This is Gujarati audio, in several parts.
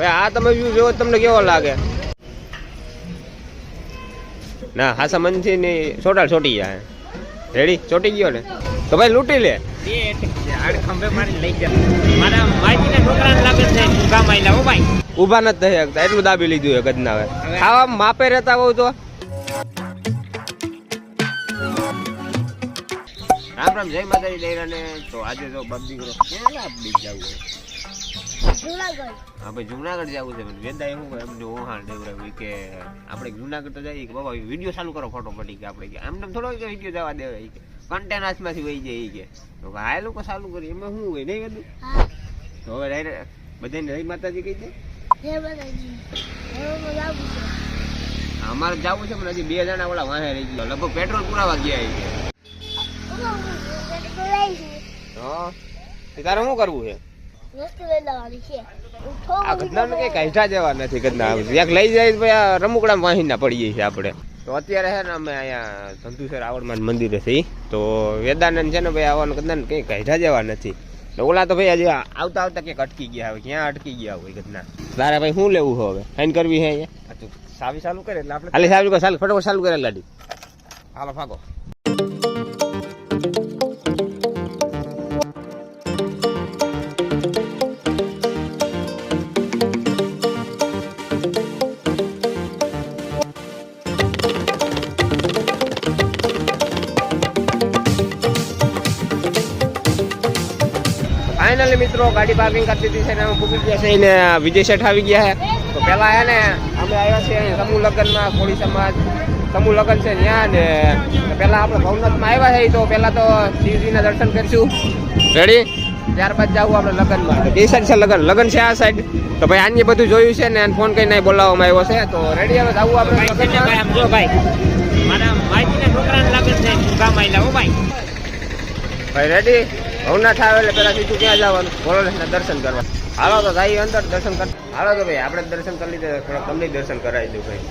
આ તમે વ્યૂ જોવો તમને કેવો લાગે? ના હાસા મનથી ની છોટા છોટી જાય. રેડી ચોટી ગયો ને તો ભાઈ લૂંટી લે. ઉભા નથી થઈ શકતા એટલું દાબી લીધું છે ગદના. હવે ખાવા માપે રહેતા હોવ તો રામ રામ જય માતાજી દૈરાને. તો આજે તો બાપ દીકરો ક્યાં બીજ જવું છે? હા ભાઈ જુનાગઢ જવું છે. વેદા એવું એમને ઓહાણ દેવરાવી કે આપણે જુનાગઢ તો જઈએ કે બાબા વિડીયો ચાલુ કરો ફોટો પડી કે આપણે આમ થોડો વિડીયો જવા દેવાય કે કન્ટેન્ટ હાથમાંથી વહી જાય કે તો આ લોકો ચાલુ કરી એમાં શું હોય નહીં બધું. તો હવે બધાને જય માતાજી કહી દે. અમારે જવું છે પણ હજી 2 જણા ઓલા વાહે રહી ગયો. લગભગ પેટ્રોલ પુરાવા ગયા છે. તારે શું કરવું છે? આ ગદના કઈ કાઢા જેવા નથી. ગદના એક લઈ જાય રમુકડા વાહી ના પડી જાય છે આપણે. તો અત્યારે છે ને અમે અહીંયા ધંધુસર આવડમાન મંદિરે છે. તો વેદાનંદ છે ને ભાઈ આવવાનું ગદના કઈ કાઢા જેવા નથી. ઓલા તો ભાઈ હજી આવતા આવતા ક્યાંક અટકી ગયા હોય. ક્યાં અટકી ગયા હોય ગદના. તારે ભાઈ શું લેવું હવે? ફાઈન કરવી છે અહીંયા? સાવી ચાલુ કરે એટલે આપણે ખાલી સાવી ચાલુ ફટાફટ ચાલુ કરે લાડી. હાલો ફાગો. ફાઇનલી મિત્રો ગાડી પાર્કિંગ કરતી હતી છે ને અમે પૂકી ગયા છે ને વિજય શેઠ આવી ગયા છે. તો પેલા હે ને અમે આવ્યા છીએ સમૂહ લગ્નમાં. કોળી સમાજ સમૂહ લગ્ન છે ત્યાં ને પેલા આપણે ભવનાથમાં આવ્યા છે. તો પેલા તો શિવજીના દર્શન કરીશું. રેડી? ત્યારબાદ જવું આપણે લગ્નમાં. બે સાઈડ છે લગ્ન છે આ સાઈડ. તો ભાઈ આની બધું જોયું છે ને ફોન કરીને બોલાવવામાં આવ્યો છે. તો રેડી હવે જવું આપણે લગ્નમાં. જો ભાઈ મારા માઈકના છોકરાને લગ્ન છે ગામ આવેલા હો ભાઈ. ભાઈ રેડી? ભવનાથ આવે એટલે પેલા સીધું ક્યાં જવાનું? ભોળાનાથના દર્શન કરવા. હાલો તો ભાઈ અંદર દર્શન કર. હાલો તો ભાઈ આપણે દર્શન કરી લીધે થોડા તમને દર્શન કરાવી દઉં ભાઈ.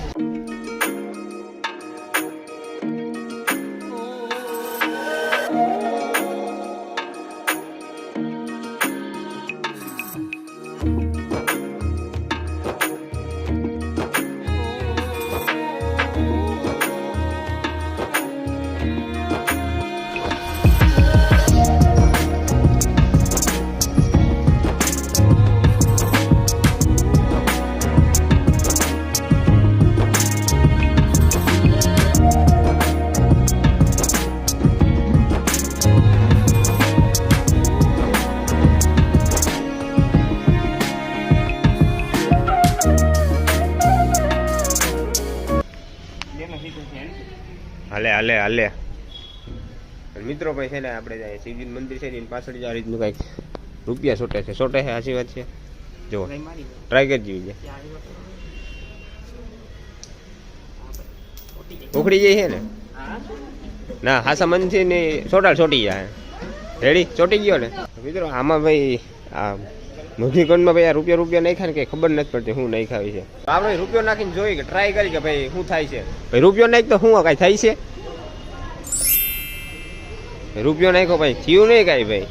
હાલે હાલે હાલે મિત્રો ભાઈ છે ને આપણે જાય શિવજી મંદિર છે ને પાછળ જ આ રીતનું કઈક રૂપિયા છોટે છે. છોટે છે સાચી વાત છે. જો ટ્રાય કરજી છે ઉખડી જાય છે ને. ના હાસા મનથી ની છોટા છોટી જાય. રેડી ચોટી ગયો ને મિત્રો. આમાં ભાઈ આ મોદીગંજમાં ભાઈ આ રૂપિયા નાખ્યા ને કઈ ખબર નથી પડતી શું નહીં ખાવી છે. આપણે રૂપિયો નાખીને જોઈ કે ટ્રાય કરી કે ભાઈ શું થાય છે. ભાઈ રૂપિયો નાખ તો શું કઈ થાય છે? રૂપિયો નાખ્યો ભાઈ થયું નહીં કાંઈ ભાઈ.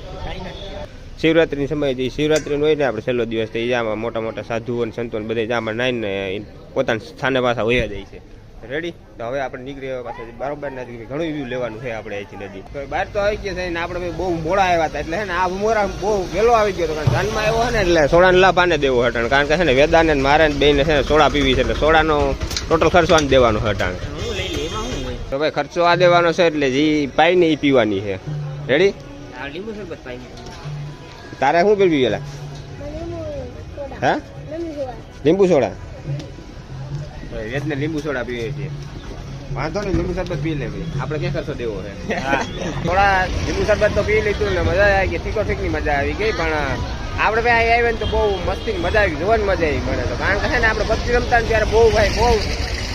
શિવરાત્રિની સમય જે શિવરાત્રિનો હોય ને આપણે છેલ્લો દિવસ તો જામાં મોટા મોટા સાધુઓ અને સંતો બધા જામાં નાઈને પોતાના સ્થાને પાછા વયા જાય છે. રેડી? તો હવે આપણે નીકળી પાછા બરોબર નથી. ઘણું વ્યૂ લેવાનું છે આપણે અહીંથી નદી. બહાર તો આવી ગયા છે ને આપણે બહુ મોડા આવ્યા હતા એટલે છે ને આ મોરા બહુ વહેલો આવી ગયો હતો. કારણ જાનમાં આવ્યો છે ને એટલે સોડાનો લાભ આને દેવો હટાણ. કારણ કે છે ને વેદાને મારે બેને છે ને સોડા પીવી છે એટલે સોડાનો ટોટલ ખર્ચો આને દેવાનો હટાણ. તો ભાઈ ખર્ચો આ દેવાનો છે એટલે જે પાઈ ને એ પીવાની છે. રેડી? તારે શું પીવી પેલા? હા લીંબુ સોડા. વેદને લીંબુ સોડા પીવે છે. વાંધો નહીં લીંબુ શરબત પી લે ભાઈ. આપણે ક્યાં ખર્ચો દેવો છે? થોડા લીંબુ શરબત તો પી લીધું ને મજા આવી ગઈ. ઠીકો ઠીકની મજા આવી ગઈ. પણ આપણે ભાઈ અહીં આવીએ ને તો બહુ મસ્તી મજા આવી જોવાની મજા આવી મને તો. કારણ કે છે ને આપણે પબજી રમતા ને ત્યારે બહુ ભાઈ બહુ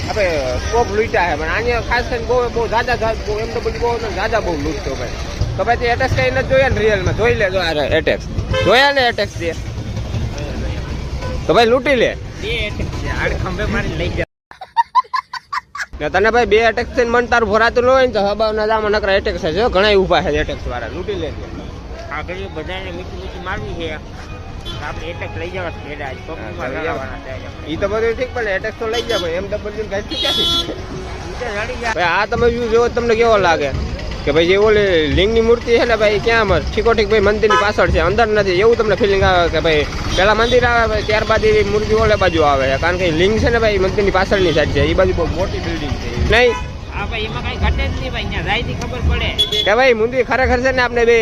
આપણે સ્કોપ લૂંટા છે. પણ આને ખાસ કરીને બહુ જાજા એમ તો બધી બહુ જાજા બહુ લૂંટતો ભાઈ. તો ભાઈ તે એટેક્સ કઈ નથી જોયા ને રિયલમાં? જોઈ લે. જો એટેક્સ જોયા ને એટેક્સ છે તો ભાઈ લૂંટી લે. તને ભાઈ 2 એટેક્સ થઈને મન તારું ભરાતું ન હોય ને તો હબાવના જામાં નકરા એટેક્સ છે. ઘણા ઉભા છે એટેક્સ વાળા. લૂંટી લે. આ ઘડી બધાને મીઠી મીઠી મારવી છે. આપણે એટેક લઈ જવા પેડા ઈ તો બધું ઠીક પણ એટેક તો લઈ જાય ભાઈ એમ ડબલ કઈ ક્યાંથી ભાઈ આ તમે વ્યૂ જોવો તમને કેવો લાગે કે ભાઈ જે ઓલી લિંગની મૂર્તિ છે ને ભાઈ ક્યાં ઠીકોઠીક ભાઈ મંદિરની પાછળ છે અંદર નથી એવું તમને ફિલિંગ આવે કે ભાઈ પેલા મંદિર આવે ત્યારબાદ એ મૂર્તિ ઓલે બાજુ આવે છે કારણ કે લિંગ છે ને ભાઈ મંદિરની પાછળની સાઈડ છે એ બાજુ બહુ મોટી બિલ્ડિંગ છે નહીં હા ભાઈ એમાં કઈ ઘટે જ નહીં ભાઈ ત્યાં જાય ખબર પડે કે ભાઈ મંદિર ખરેખર છે ને આપણે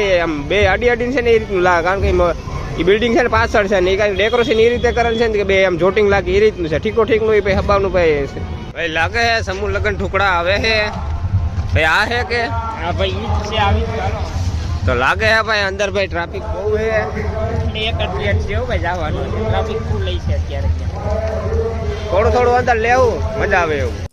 બે અડી અડીને છે ને એ રીતનું લાગે કારણ કે એ બિલ્ડિંગ છે ને પાછળ છે ને એ કાંઈ ડેકોરેશન એ રીતે કરેલ છે ને કે બે આમ જોટિંગ લાગે એ રીતનું છે ઠીકો ઠીકનું ભાઈ હબાવનું ભાઈ લાગે છે સમૂહ લગ્ન ઠુકડા આવે છે ભાઈ આ છે કે હા ભાઈ ઈ જ છે આવી ચાલો તો લાગે છે ભાઈ અંદર ભાઈ ટ્રાફિક બહુ છે એક જ પ્લેટ છે ભાઈ જવાનું ટ્રાફિક ફૂલ લઈ છે અત્યારે થોડું થોડું અંદર લેવું મજા આવે એવું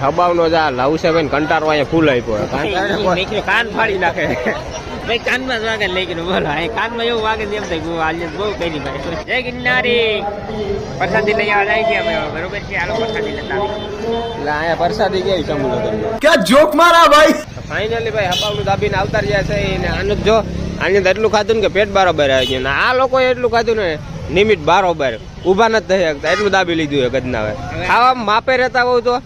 હબાવનો જા લાવશે ભાઈ કંટારો અહીંયા ફૂલ આપ્યો કાન ફાડી નાખે ભાઈ કાનમાં જ વાગે લઈ ગયું બોલો કાનમાં એવું વાગે એમ થાય ગો આજે બહુ કરી ભાઈ જય ગિરનારી પ્રસાદી લઈ આવવા જાય ગયા બરોબર છે આલો પ્રસાદી લેતા એટલે અહીંયા પ્રસાદી કેવી સમૂહ લગન ક્યાં જોક મારા ભાઈ ફાઇનલી ભાઈ હબાવનું દાબીને આવતા રહ્યા છે ને આનું જો આની એટલું ખાધું ને કે પેટ બરાબર આવી ગયું ને આ લોકોએ એટલું ખાધું ને નિમિત બારોબર ઊભા નથી થઈ શકતા એટલું દાબી લીધું છે ગદના હવે ખાવામાં માપે રહેતા હોવ તો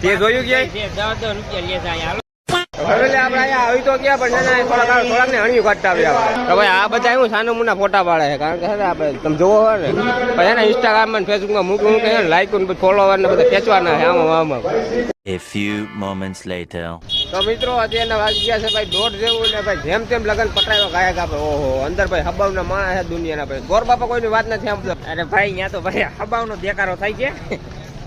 તે જોયું ક્યાંય રૂપિયા હવે આપણે અહીંયા આવી તો ક્યાં પણ છે ને થોડાક ને હણિયું કાઢતા આવ્યા તો ભાઈ આ બધા એવું સાનું મુના ફોટા પાડે છે કારણ કે છે ને આપણે તમે જોવો હોય ને પછી એને ઇન્સ્ટાગ્રામમાં ને ફેસબુકમાં મૂકવું કે લાઈક ને ફોલોવર ને બધા ખેંચવાના છે આમાં A few moments later. તો મિત્રો અત્યારના વાગી ગયા છે ભાઈ 1:30 જેવું ને ભાઈ જેમ તેમ લગન પટાયો ગાયક આપે ઓહો અંદર ભાઈ હબાવના માણસ છે દુનિયાના ભાઈ ગોર બાપા કોઈની વાત નથી આમ અરે ભાઈ અહીંયા તો ભાઈ હબાવનો દેકારો થાય છે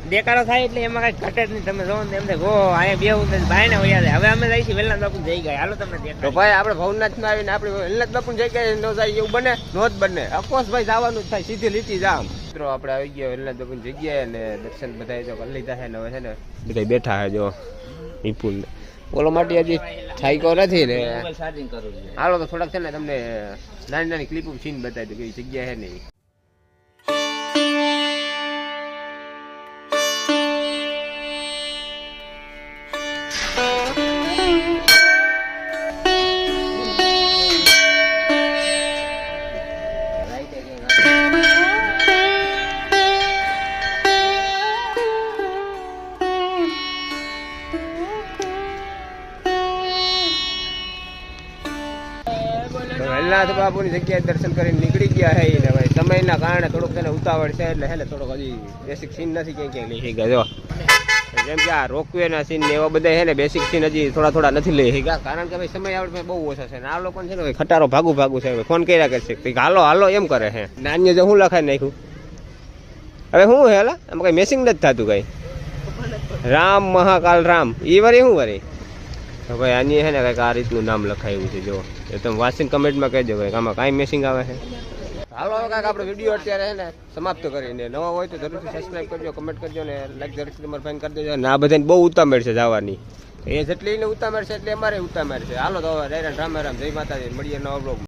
દેકારો થાય એટલે એમાં કઈ ઘટે જ નહીં તમે જોવો ને એમ થાય ગો અહીંયા બે ભાઈ ને વયા જાય હવે અમે જઈશું વેલનાથ બાપુ જઈ ગયા હાલો તમને તો દેખાય ભાઈ આપણે ભવનાથમાં આવીને આપણે વેલનાથ બાપુ જઈ ગયા ન જાય એવું બને નો જ બને અફકોર્સ ભાઈ જવાનું જ થાય સીધી લીટી જામ મિત્રો આપણે આવી ગયા વેલનાથ બાપુ જગ્યાએ ને દર્શન બધા તો કરી લીધા છે ને હવે છે ને બધા બેઠા છે જો વિપુલ બોલો માટે હજી થાઈકો નથી ને હાલો તો થોડાક છે ને તમને નાની નાની ક્લિપ સીન બતાવી દઉં કે જગ્યા છે નહીં વેલનાથ બાપુની જગ્યાએ દર્શન કરીને નીકળી ગયા છે ને ભાઈ સમયના કારણે થોડુંક તેને ઉતાવળ છે એટલે હે થોડોક હજી બેસિક સીન નથી ક્યાંય લઈ શક્યા જો જેમ કે આ રોકવે ના સીન ને એવા બધા છે ને બેસિક સીન હજી થોડા નથી લઈ શક્યા કારણ કે ભાઈ સમય આવડે બહુ ઓછા છે ને આ લોકો છે ને ખટારો ભાગું છે ફોન કર્યા કરશે હાલો એમ કરે છે નાન્ય જો હું લખાઈ નાખ્યું હવે શું હે હેલા આમાં કઈ મેસિંગ નથી થતું કઈ રામ મહાકાલ રામ એ વરી શું વરી ભાઈ આની છે ને કંઈક આ રીતનું નામ લખાયું છે જો એ તમે વાંચીને કમેન્ટમાં કહેજો ભાઈ આમાં કાંઈ મેસિંગ આવે છે હાલો હવે કાંઈક આપણે વિડીયો અત્યારે છે ને સમાપ્ત કરીને નવા હોય તો જરૂરથી સબસ્ક્રાઈબ કરજો કમેન્ટ કરજો ને લાઈક જરૂરથી તમારે ફાઈન કરી દેજો અને આ બધાને બહુ ઉતામેળ છે જવાની એ જેટલી એને ઉતામેળ છે એટલે અમારે ઉતામેળ છે હાલો તો હવે રામ રામ જય માતાજી મળીએ નવા બ્લોગ